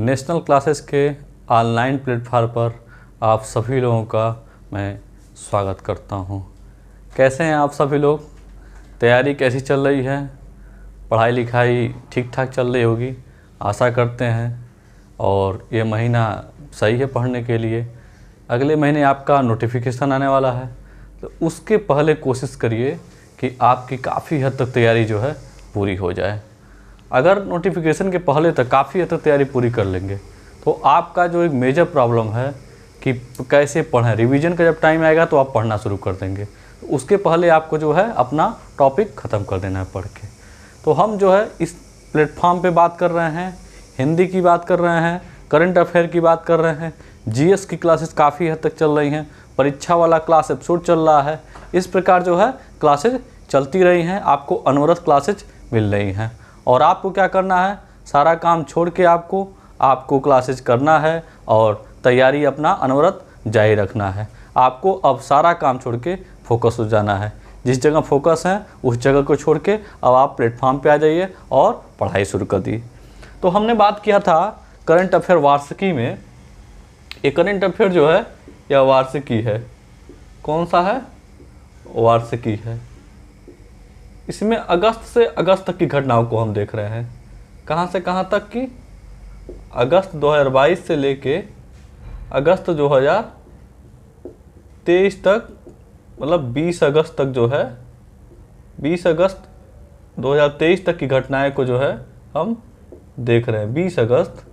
National classes के online platform पर आप सभी लोगों का मैं स्वागत करता हूं। कैसे हैं आप सभी लोग? तैयारी कैसी चल रही है? पढ़ाई लिखाई ठीक ठाक चल रही होगी आशा करते हैं। और ये महीना सही है पढ़ने के लिए। अगले महीने आपका नोटिफिकेशन आने वाला है, तो उसके पहले कोशिश करिए कि आपकी काफ़ी हद तक तैयारी जो है पूरी हो जाए। अगर नोटिफिकेशन के पहले तक काफ़ी हद तक तैयारी पूरी कर लेंगे तो आपका जो एक मेजर प्रॉब्लम है कि कैसे पढ़ें, रिवीजन का जब टाइम आएगा तो आप पढ़ना शुरू कर देंगे। तो उसके पहले आपको जो है अपना टॉपिक ख़त्म कर देना है पढ़ के। तो हम जो है इस प्लेटफॉर्म पे बात कर रहे हैं, हिंदी की बात कर रहे हैं, करंट अफेयर की बात कर रहे हैं, जीएस की क्लासेस काफ़ी हद तक चल रही हैं, परीक्षा वाला क्लास एपिसोड चल रहा है। इस प्रकार जो है क्लासेज चलती रही हैं, आपको अनवरत क्लासेज मिल रही हैं। और आपको क्या करना है, सारा काम छोड़ के आपको क्लासेज करना है और तैयारी अपना अनवरत जारी रखना है। आपको अब सारा काम छोड़ के फोकस हो जाना है। जिस जगह फोकस है उस जगह को छोड़ के अब आप प्लेटफॉर्म पे आ जाइए और पढ़ाई शुरू कर दी। तो हमने बात किया था करंट अफेयर वार्षिकी में। ये करंट अफेयर जो है यह वार्षिकी है। कौन सा है? वार्षिकी है। इसमें अगस्त से अगस्त तक की घटनाओं को हम देख रहे हैं। कहाँ से कहाँ तक की? अगस्त 2022 से लेके अगस्त 2023 तक, मतलब 20 अगस्त तक जो है, 20 अगस्त 2023 तक की घटनाएं को जो है हम देख रहे हैं। 20 अगस्त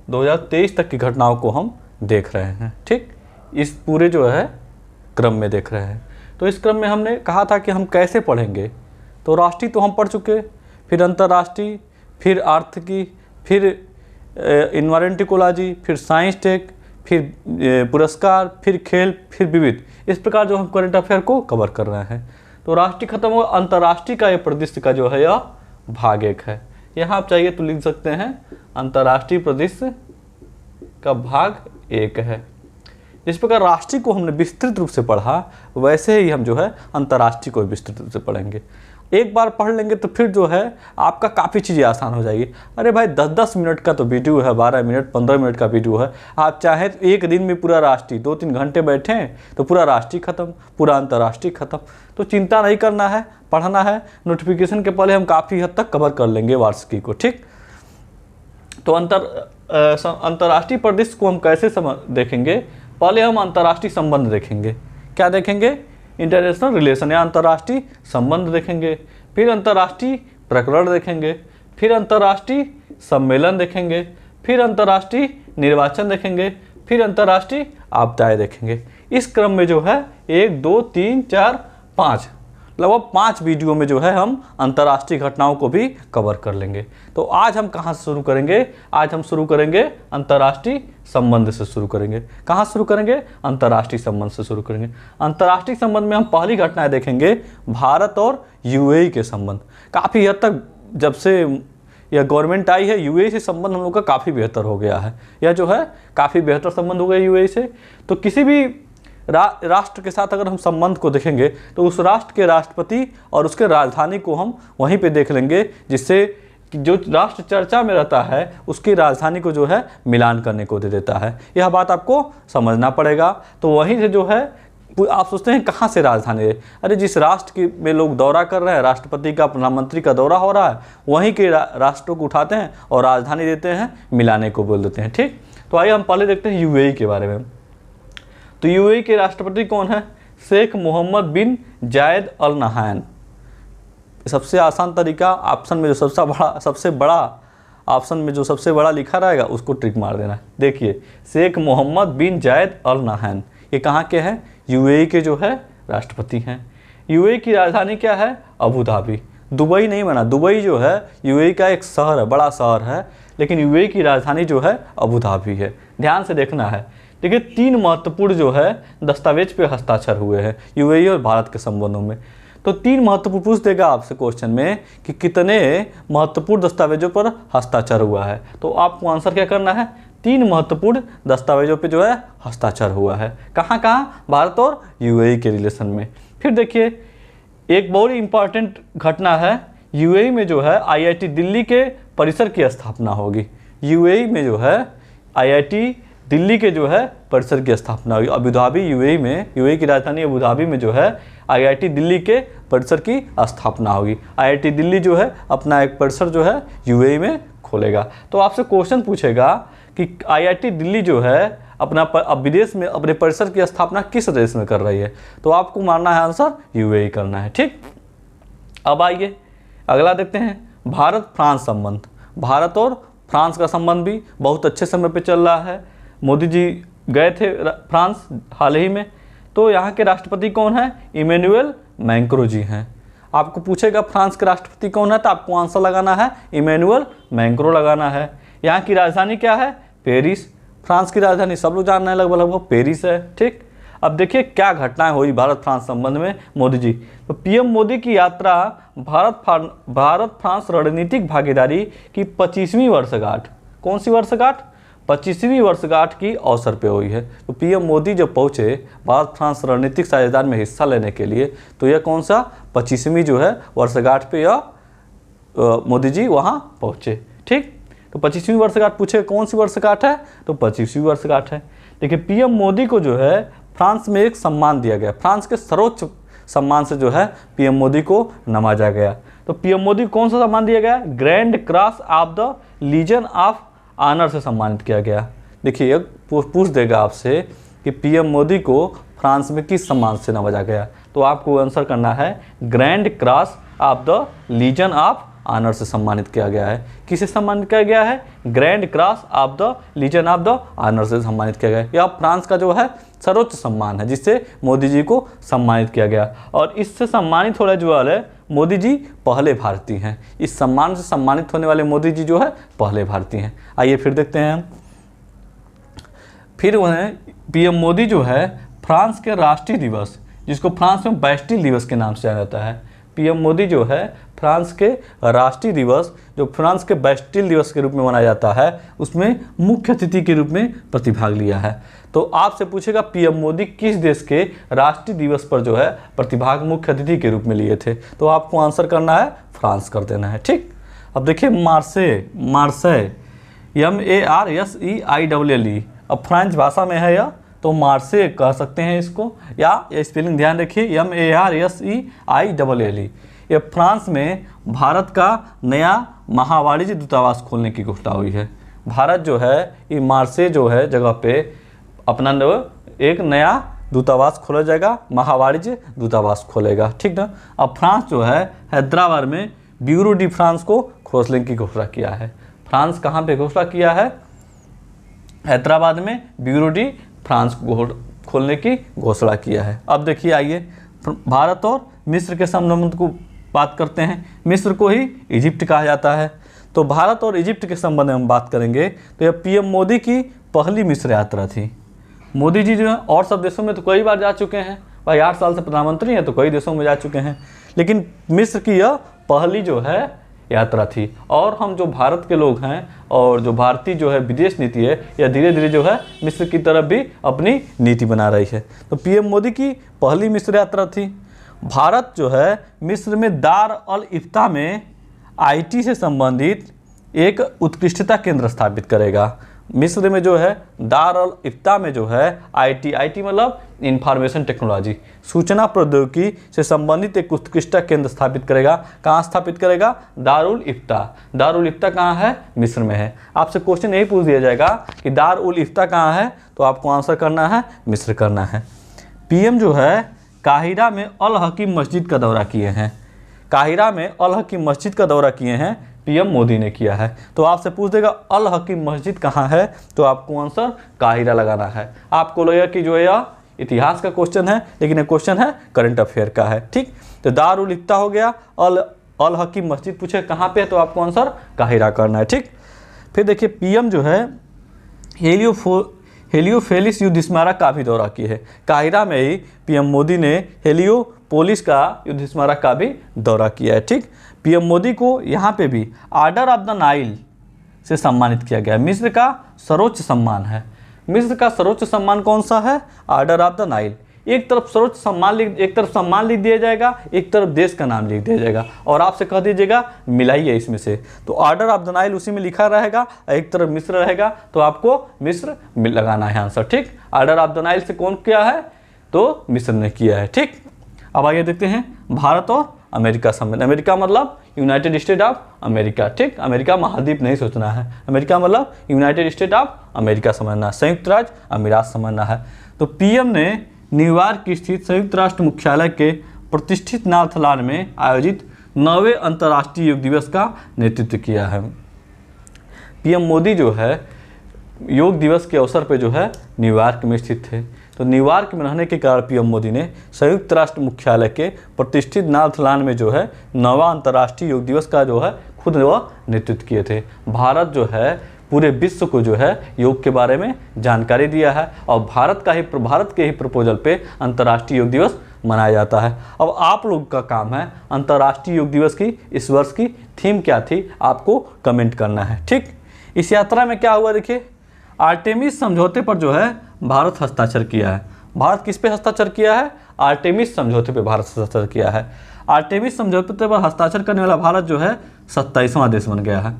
2023 तक की घटनाओं को हम देख रहे हैं। ठीक, इस पूरे जो है क्रम में देख रहे हैं। तो इस क्रम में हमने कहा था कि हम कैसे पढ़ेंगे। तो राष्ट्रीय तो हम पढ़ चुके, फिर अंतर्राष्ट्रीय, फिर आर्थिकी, फिर इन्वायरमेंट इकोलॉजी, फिर साइंस टेक, फिर पुरस्कार, फिर खेल, फिर विविध। इस प्रकार जो हम करंट अफेयर को कवर कर रहे हैं। तो राष्ट्रीय खत्म हुआ, अंतर्राष्ट्रीय का ये परिदृश्य का जो है यह भाग 1 है। यहाँ आप चाहिए तो लिख सकते हैं अंतर्राष्ट्रीय परिदृश्य का भाग 1 है। जिस प्रकार राष्ट्रीय को हमने विस्तृत रूप से पढ़ा, वैसे ही हम जो है अंतर्राष्ट्रीय को विस्तृत रूप से पढ़ेंगे। एक बार पढ़ लेंगे तो फिर जो है आपका काफ़ी चीज़ें आसान हो जाएगी। अरे भाई 10-10 मिनट का तो वीडियो है, 12 मिनट 15 मिनट का वीडियो है। आप चाहे तो एक दिन में पूरा राष्ट्रीय 2-3 घंटे बैठें तो पूरा राष्ट्रीय खत्म, पूरा अंतर्राष्ट्रीय खत्म। तो चिंता नहीं करना है, पढ़ना है। नोटिफिकेशन के पहले हम काफ़ी हद तक कवर कर लेंगे वार्षिकी को। ठीक, तो अंतर्राष्ट्रीय परिदृश्य को हम कैसे देखेंगे? पहले हम अंतर्राष्ट्रीय संबंध देखेंगे। क्या देखेंगे? इंटरनेशनल रिलेशन या अंतर्राष्ट्रीय संबंध देखेंगे। फिर अंतर्राष्ट्रीय प्रकरण देखेंगे, फिर अंतर्राष्ट्रीय सम्मेलन देखेंगे, फिर अंतर्राष्ट्रीय निर्वाचन देखेंगे, फिर अंतर्राष्ट्रीय आपदाएं देखेंगे। इस क्रम में जो है 1, 2, 3, 4, 5 लगभग 5 वीडियो में जो है हम अंतर्राष्ट्रीय घटनाओं को भी कवर कर लेंगे। तो आज हम कहाँ से शुरू करेंगे? आज हम शुरू करेंगे अंतर्राष्ट्रीय संबंध से शुरू करेंगे। कहाँ शुरू करेंगे? अंतर्राष्ट्रीय संबंध से शुरू करेंगे। अंतर्राष्ट्रीय संबंध में हम पहली घटनाएं देखेंगे भारत और यूएई के संबंध। काफ़ी हद तक जब से यह गवर्नमेंट आई है, यूएई से संबंध हम लोग का काफ़ी बेहतर हो गया है। यह जो है काफ़ी बेहतर संबंध हो गया यूएई से। तो किसी भी राष्ट्र के साथ अगर हम संबंध को देखेंगे तो उस राष्ट्र के राष्ट्रपति और उसके राजधानी को हम वहीं पे देख लेंगे, जिससे जो राष्ट्र चर्चा में रहता है उसकी राजधानी को जो है मिलान करने को दे देता है। यह बात आपको समझना पड़ेगा। तो वहीं से जो है आप सोचते हैं कहाँ से राजधानी है? अरे जिस राष्ट्र की में लोग दौरा कर रहे हैं, राष्ट्रपति का प्रधानमंत्री का दौरा हो रहा है, वहीं के राष्ट्रों को उठाते हैं और राजधानी देते हैं, मिलाने को बोल देते हैं। ठीक, तो आइए हम पहले देखते हैं यूएई के बारे में। तो यूएई के राष्ट्रपति कौन है? शेख मोहम्मद बिन जायद अल नहायन। सबसे आसान तरीका, ऑप्शन में जो सबसे बड़ा ऑप्शन में जो सबसे बड़ा लिखा रहेगा उसको ट्रिक मार देना। देखिए, शेख मोहम्मद बिन जायद अल नहायन, ये कहाँ के हैं? यूएई के जो है राष्ट्रपति हैं। यूएई की राजधानी क्या है? Abu Dhabi. दुबई नहीं बना, दुबई जो है यूएई का एक शहर है, बड़ा शहर है, लेकिन यूएई की राजधानी जो है अबू धाबी है। ध्यान से देखना है। देखिए, 3 महत्वपूर्ण जो है दस्तावेज पे हस्ताक्षर हुए हैं यूएई और भारत के संबंधों में। तो 3 महत्वपूर्ण पूछ देगा आपसे क्वेश्चन में कि कितने महत्वपूर्ण दस्तावेजों पर हस्ताक्षर हुआ है। तो आपको आंसर क्या करना है? 3 महत्वपूर्ण दस्तावेजों पे जो है हस्ताक्षर हुआ है। कहाँ कहाँ? भारत और यूएई के रिलेशन में। फिर देखिए, एक बहुत ही इंपॉर्टेंट घटना है, यूएई में जो है आईआईटी दिल्ली के परिसर की स्थापना होगी। यूएई में जो है आईआईटी दिल्ली के जो है परिसर की स्थापना हुई। अबू धाबी यूएई में, यूएई की राजधानी अबू धाबी में जो है आईआईटी दिल्ली के परिसर की स्थापना होगी। आईआईटी दिल्ली जो है अपना एक परिसर जो है यूएई में खोलेगा। तो आपसे क्वेश्चन पूछेगा कि आईआईटी दिल्ली जो है अपना अब विदेश में अपने परिसर की स्थापना किस देश में कर रही है, तो आपको मानना है आंसर यूएई करना है। ठीक, अब आइए अगला देखते हैं, भारत फ्रांस संबंध। भारत और फ्रांस का संबंध भी बहुत अच्छे समय पे चल रहा है। मोदी जी गए थे फ्रांस हाल ही में, तो यहाँ के राष्ट्रपति कौन है? इमैनुअल मैक्रों जी हैं। आपको पूछेगा फ्रांस के राष्ट्रपति कौन है, तो आपको आंसर लगाना है इमैनुअल मैक्रों लगाना है। यहाँ की राजधानी क्या है? पेरिस। फ्रांस की राजधानी सब लोग जानना है लगभग पेरिस है। ठीक, अब देखिए क्या घटनाएं हुई भारत फ्रांस संबंध में मोदी जी। तो पीएम मोदी की यात्रा भारत फ्रांस रणनीतिक भागीदारी की 25वीं वर्षगांठ, कौन सी वर्षगांठ? 25वीं वर्षगांठ की अवसर पे हुई है। तो पीएम मोदी जब पहुंचे भारत फ्रांस रणनीतिक साझेदारी में हिस्सा लेने के लिए, तो यह कौन सा 25वीं जो है वर्षगांठ पे यह मोदी जी वहाँ पहुँचे। ठीक, तो 25वीं वर्षगांठ पूछे कौन सी वर्षगांठ है, तो 25वीं वर्षगांठ है। देखिए पीएम मोदी को जो है फ्रांस में एक सम्मान दिया गया, फ्रांस के सर्वोच्च सम्मान से जो है पीएम मोदी को नवाजा गया। तो पीएम मोदी को कौन सा सम्मान दिया गया? Grand cross of the legion of honour से सम्मानित किया गया। देखिए पूछ देगा आपसे कि पीएम मोदी को फ्रांस में किस सम्मान से नवाजा गया, तो आपको आंसर करना है grand cross of the legion of honour से सम्मानित किया गया है। किसे सम्मानित किया गया है? Grand cross of the legion of the honour से सम्मानित किया गया। यह फ्रांस का जो है सर्वोच्च सम्मान है जिससे मोदी जी को सम्मानित किया गया, और इससे सम्मानित होने जो वाले मोदी जी पहले भारतीय हैं। इस सम्मान से सम्मानित होने वाले मोदी जी जो है पहले भारतीय हैं। आइए फिर देखते हैं हम, फिर उन्हें पीएम मोदी जो है फ्रांस के राष्ट्रीय दिवस, जिसको फ्रांस में बैस्टिल दिवस के नाम से जाना जाता है, पीएम मोदी जो है फ्रांस के राष्ट्रीय दिवस जो फ्रांस के बैस्टिल दिवस के रूप में मनाया जाता है, उसमें मुख्य अतिथि के रूप में प्रतिभाग लिया है। तो आपसे पूछेगा पीएम मोदी किस देश के राष्ट्रीय दिवस पर जो है प्रतिभाग मुख्य अतिथि के रूप में लिए थे, तो आपको आंसर करना है फ्रांस कर देना है। ठीक, अब देखिए मार्से MARSEILLE, अब फ्रेंच भाषा में है यह, तो मार्से कह सकते हैं इसको, या स्पेलिंग ध्यान रखिए MARSEILLE। ये फ्रांस में भारत का नया महावाणिज्य दूतावास खोलने की घोषणा हुई है। भारत जो है ये मार्से जो है जगह पे अपना एक नया दूतावास खोला जाएगा, महावाणिज्य दूतावास खोलेगा। ठीक ना। अब फ्रांस जो है हैदराबाद में ब्यूरो डी फ्रांस को खोलने की घोषणा किया है। फ्रांस कहाँ पे घोषणा किया है? हैदराबाद में ब्यूरो डी फ्रांस को खोलने की घोषणा किया है। अब देखिए आइए भारत और मिस्र के संबंध को बात करते हैं। मिस्र को ही इजिप्ट कहा जाता है। तो भारत और इजिप्ट के संबंध में हम बात करेंगे तो यह पीएम मोदी की पहली मिस्र यात्रा थी। मोदी जी जो है और सब देशों में तो कई बार जा चुके हैं, भाई 8 साल से प्रधानमंत्री हैं तो कई देशों में जा चुके हैं, लेकिन मिस्र की यह पहली जो है यात्रा थी। और हम जो भारत के लोग हैं और जो भारतीय जो है विदेश नीति है, यह धीरे धीरे जो है मिस्र की तरफ भी अपनी नीति बना रही है। तो पीएम मोदी की पहली मिस्र यात्रा थी। भारत जो है मिस्र में दार अल इफ्ता में आईटी से संबंधित एक उत्कृष्टता केंद्र स्थापित करेगा। मिस्र में जो है दार अल इफ्ता में जो है आईटी मतलब इंफॉर्मेशन टेक्नोलॉजी, सूचना प्रौद्योगिकी से संबंधित एक उत्कृष्टता केंद्र स्थापित करेगा। कहाँ स्थापित करेगा? दारुल इफ्ता। दारुल इफ्ता कहाँ है? मिस्र में है। आपसे क्वेश्चन यही पूछ दिया जाएगा कि दारुल इफ्ता कहाँ है, तो आपको आंसर करना है मिस्र करना है। पीएम जो है काहिरा में अल हकीम मस्जिद का दौरा किए हैं। काहिरा में अल हकीम मस्जिद का दौरा किए हैं पीएम मोदी ने किया है। तो आपसे पूछ देगा अल हकीम मस्जिद कहाँ है, तो आपको आंसर काहिरा लगाना है। आपको लगेगा कि जो यह इतिहास का क्वेश्चन है, लेकिन ये क्वेश्चन है करंट अफेयर का है। ठीक, तो दारुल इफ्ता हो गया। अल हकीम मस्जिद पूछे कहाँ पे है, तो आपको आंसर काहिरा करना है। ठीक, फिर देखिए पीएम जो है हेलियोपोलिस युद्ध स्मारक का भी दौरा की है। काहिरा में ही पीएम मोदी ने हेलियोपोलिस का युद्ध स्मारक का भी दौरा किया है। ठीक, पीएम मोदी को यहाँ पे भी ऑर्डर ऑफ द नाइल से सम्मानित किया गया। मिस्र का सर्वोच्च सम्मान है। मिस्र का सर्वोच्च सम्मान कौन सा है? Order of the Nile. एक तरफ सर्वोच्च सम्मान एक तरफ सम्मान लिख दिया जाएगा, एक तरफ देश का नाम लिख दिया जाएगा और आपसे कह दीजिएगा मिलाइए इसमें से। तो ऑर्डर ऑफ द नाइल उसी में लिखा रहेगा, एक तरफ मिस्र रहेगा तो आपको मिस्र लगाना है आंसर। ठीक, ऑर्डर ऑफ द नाइल से कौन किया है तो मिस्र ने किया है। ठीक, अब आगे देखते हैं भारत और अमेरिका सम्मेलन। अमेरिका मतलब यूनाइटेड स्टेट ऑफ अमेरिका। ठीक, अमेरिका महाद्वीप नहीं सोचना है, अमेरिका मतलब यूनाइटेड स्टेट ऑफ अमेरिका समझना है, संयुक्त राज्य अमीरात समझना है। तो पीएम ने न्यूयॉर्क स्थित संयुक्त राष्ट्र मुख्यालय के प्रतिष्ठित नाथलान में आयोजित 9वें अंतर्राष्ट्रीय योग दिवस का नेतृत्व किया है। पीएम मोदी जो है योग दिवस के अवसर पर जो है न्यूयॉर्क में स्थित थे। तो न्यूयॉर्क में रहने के कारण पीएम मोदी ने संयुक्त राष्ट्र मुख्यालय के प्रतिष्ठित नाथलान में जो है 9वां अंतर्राष्ट्रीय योग दिवस का जो है खुद वह नेतृत्व किए थे। भारत जो है पूरे विश्व को जो है योग के बारे में जानकारी दिया है और भारत के ही प्रपोजल पे अंतर्राष्ट्रीय योग दिवस मनाया जाता है। अब आप लोग का काम है अंतर्राष्ट्रीय योग दिवस की इस वर्ष की थीम क्या थी आपको कमेंट करना है। ठीक, इस यात्रा में क्या हुआ देखिए, आर्टेमिस समझौते पर जो है भारत हस्ताक्षर किया है। भारत किस पे हस्ताक्षर किया है? आर्टेमिस समझौते पे भारत हस्ताक्षर किया है। आर्टेमिस समझौते पर हस्ताक्षर करने वाला भारत जो है 27वां देश बन गया है।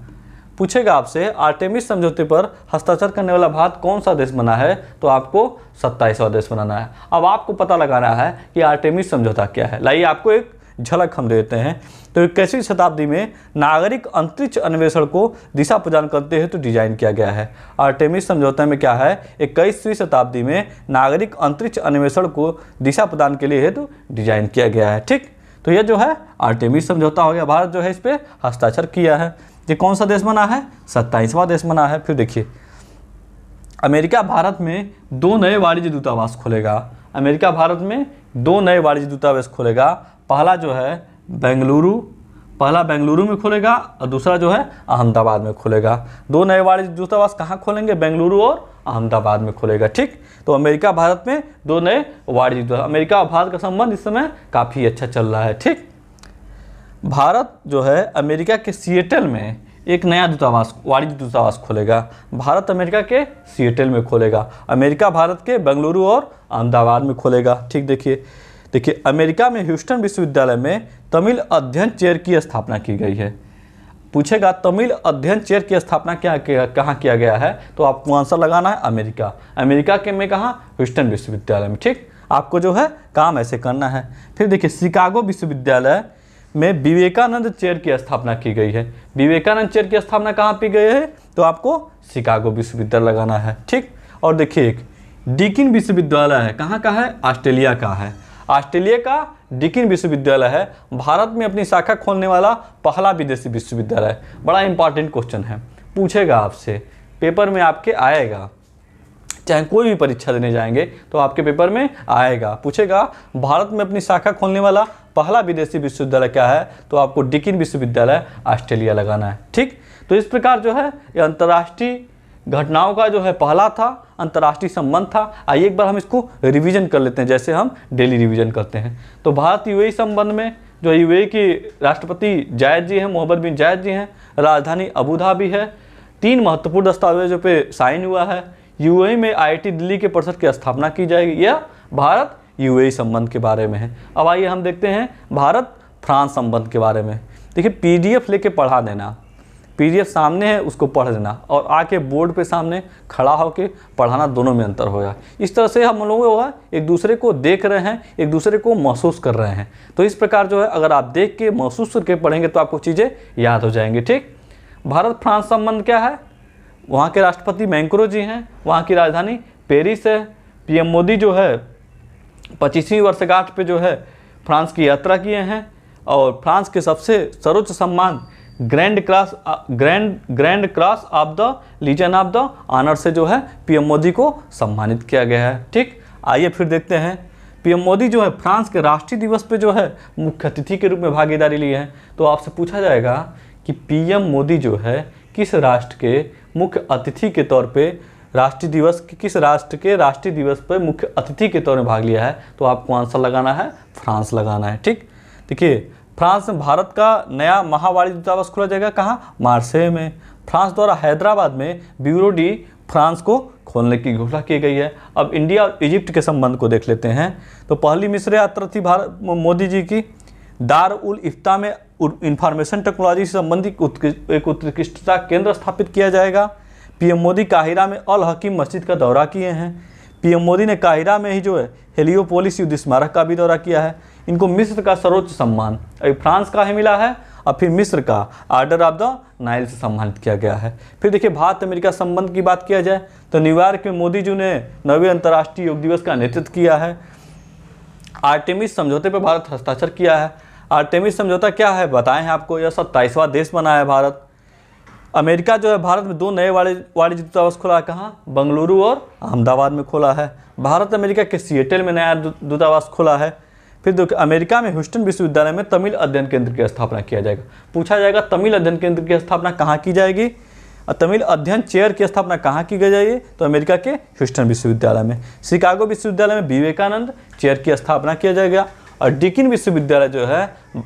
पूछेगा आपसे आर्टेमिस समझौते पर हस्ताक्षर करने वाला भारत कौन सा देश बना है, तो आपको 27वां देश बनाना है। अब आपको पता लगाना है कि आर्टेमिस समझौता क्या है। लाइए आपको एक झलक हम देते हैं। तो 21वीं शताब्दी में नागरिक अंतरिक्ष अन्वेषण को दिशा प्रदान करते हेतु डिजाइन किया गया है। आर्टेमिस समझौते में क्या है, 21वीं शताब्दी में नागरिक अंतरिक्ष अन्वेषण को दिशा प्रदान के लिए हेतु डिजाइन किया गया है। ठीक, तो यह जो है आर्टेमिस समझौता हो गया। भारत जो है इस पर हस्ताक्षर किया है। ये कौन सा देश बना है? 27वां देश बना है। फिर देखिए, अमेरिका भारत में 2 नए वाणिज्य दूतावास खोलेगा। अमेरिका भारत में 2 नए वाणिज्य दूतावास खोलेगा। पहला जो है बेंगलुरु में खोलेगा और दूसरा जो है अहमदाबाद में खोलेगा। 2 नए वाणिज्य दूतावास कहाँ खोलेंगे? बेंगलुरु और अहमदाबाद में खोलेगा। ठीक, तो अमेरिका भारत में 2 नए वाणिज्य दूतावास। अमेरिका और भारत का संबंध इस समय काफ़ी अच्छा चल रहा है। ठीक, भारत जो है अमेरिका के सिएटल में एक नया वाणिज्य दूतावास खोलेगा। भारत अमेरिका के सिएटल में खोलेगा। अमेरिका भारत के बेंगलुरु और अहमदाबाद में खोलेगा। ठीक, देखिए अमेरिका में ह्यूस्टन विश्वविद्यालय में तमिल अध्ययन चेयर की स्थापना की गई है। पूछेगा तमिल अध्ययन चेयर की स्थापना कहाँ किया गया है, तो आपको आंसर लगाना है अमेरिका के में कहाँ? ह्यूस्टन विश्वविद्यालय में। ठीक, आपको जो है काम ऐसे करना है। फिर देखिए शिकागो विश्वविद्यालय में विवेकानंद चेयर की स्थापना की गई है। विवेकानंद चेयर की स्थापना कहाँ की गई है, तो आपको शिकागो विश्वविद्यालय लगाना है। ठीक, और देखिए एक डीकिन विश्वविद्यालय है, कहाँ का है? ऑस्ट्रेलिया का है। ऑस्ट्रेलिया का डीकिन विश्वविद्यालय है भारत में अपनी शाखा खोलने वाला पहला विदेशी विश्वविद्यालय। बड़ा इंपॉर्टेंट क्वेश्चन है, पूछेगा आपसे, पेपर में आपके आएगा, चाहे कोई भी परीक्षा देने जाएंगे तो आपके पेपर में आएगा। पूछेगा भारत में अपनी शाखा खोलने वाला पहला विदेशी विश्वविद्यालय क्या है, तो आपको डीकिन विश्वविद्यालय ऑस्ट्रेलिया लगाना है। ठीक, तो इस प्रकार जो है ये अंतर्राष्ट्रीय घटनाओं का जो है पहला था, अंतर्राष्ट्रीय संबंध था। आइए एक बार हम इसको रिवीजन कर लेते हैं जैसे हम डेली रिवीजन करते हैं। तो भारत यूएई संबंध में जो यूएई के राष्ट्रपति जायद जी हैं, मोहम्मद बिन जायद जी हैं, राजधानी अबू धाबी है। 3 महत्वपूर्ण दस्तावेजों पे साइन हुआ है। यूएई में आईआईटी दिल्ली के परिषद की स्थापना की जाएगी। यह भारत यूएई संबंध के बारे में है। अब आइए हम देखते हैं भारत फ्रांस संबंध के बारे में। देखिए पीडीएफ लेके पढ़ा देना, पीडीएफ सामने है उसको पढ़ देना और आके बोर्ड पे सामने खड़ा होके पढ़ाना, दोनों में अंतर होगा। इस तरह से हम लोग एक दूसरे को देख रहे हैं, एक दूसरे को महसूस कर रहे हैं। तो इस प्रकार जो है अगर आप देख के महसूस करके पढ़ेंगे तो आपको चीज़ें याद हो जाएंगी। ठीक, भारत फ्रांस संबंध क्या है? वहाँ के राष्ट्रपति मैक्रों जी हैं, वहाँ की राजधानी पेरिस है। पीएम मोदी जो है 25वीं वर्षगांठ पे जो है फ्रांस की यात्रा किए हैं और फ्रांस के सबसे सर्वोच्च सम्मान grand cross of the legion of the honour से जो है पीएम मोदी को सम्मानित किया गया है। ठीक, आइए फिर देखते हैं पीएम मोदी जो है फ्रांस के राष्ट्रीय दिवस पे जो है मुख्य अतिथि के रूप में भागीदारी ली है। तो आपसे पूछा जाएगा कि पीएम मोदी जो है किस राष्ट्र के मुख्य अतिथि के तौर पे राष्ट्रीय दिवस किस राष्ट्र के राष्ट्रीय दिवस पर मुख्य अतिथि के तौर में भाग लिया है, तो आपको आंसर लगाना है फ्रांस लगाना है। ठीक, देखिए फ्रांस में भारत का नया महावाणिज्य दूतावास खोला जाएगा, कहाँ? मार्सेय में। फ्रांस द्वारा हैदराबाद में ब्यूरो डी फ्रांस को खोलने की घोषणा की गई है। अब इंडिया और इजिप्ट के संबंध को देख लेते हैं। तो पहली मिस्र यात्रा थी भारत मोदी जी की। दार उल इफ्ता में इंफॉर्मेशन टेक्नोलॉजी से संबंधित एक उत्कृष्टता केंद्र स्थापित किया जाएगा। पीएम मोदी काहिरा में अल हकीम मस्जिद का दौरा किए हैं। पीएम मोदी ने काहिरा में ही जो है हेलियोपोलिस युद्ध स्मारक का भी दौरा किया है। इनको मिस्र का सर्वोच्च सम्मान अभी फ्रांस का ही मिला है और फिर मिस्र का आर्डर ऑफ द नाइल से सम्मानित किया गया है। फिर देखिए भारत अमेरिका संबंध की बात किया जाए तो न्यूयॉर्क में मोदी जी ने 9वें अंतर्राष्ट्रीय योग दिवस का नेतृत्व किया है। आर्टेमिस समझौते पर भारत हस्ताक्षर किया है। आर्टेमिस समझौता क्या है बताएं हैं आपको। यह 27वां देश बना है भारत। अमेरिका जो है भारत में 2 नए वाणिज्य दूतावास खोला है। कहाँ? बेंगलुरु और अहमदाबाद में खोला है। भारत अमेरिका के सिएटल में नया दूतावास खोला है। फिर देखिए अमेरिका में ह्यूस्टन विश्वविद्यालय में तमिल अध्ययन केंद्र की स्थापना किया जाएगा। पूछा जाएगा तमिल अध्ययन केंद्र की स्थापना कहाँ की जाएगी और तमिल अध्ययन चेयर की स्थापना कहाँ की जाएगी? तो अमेरिका के ह्यूस्टन विश्वविद्यालय में। शिकागो विश्वविद्यालय में विवेकानंद चेयर की स्थापना किया जाएगा। और डिकिन विश्वविद्यालय जो है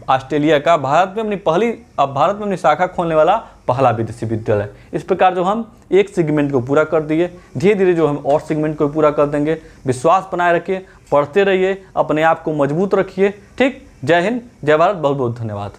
ऑस्ट्रेलिया का भारत में अपनी शाखा खोलने वाला पहला विदेशी विद्यालय। इस प्रकार जो हम एक सेगमेंट को पूरा कर दिए, धीरे धीरे जो हम और सेगमेंट को पूरा कर देंगे। विश्वास बनाए रखिए, पढ़ते रहिए, अपने आप को मजबूत रखिए। ठीक, जय हिंद, जय भारत, बहुत बहुत धन्यवाद।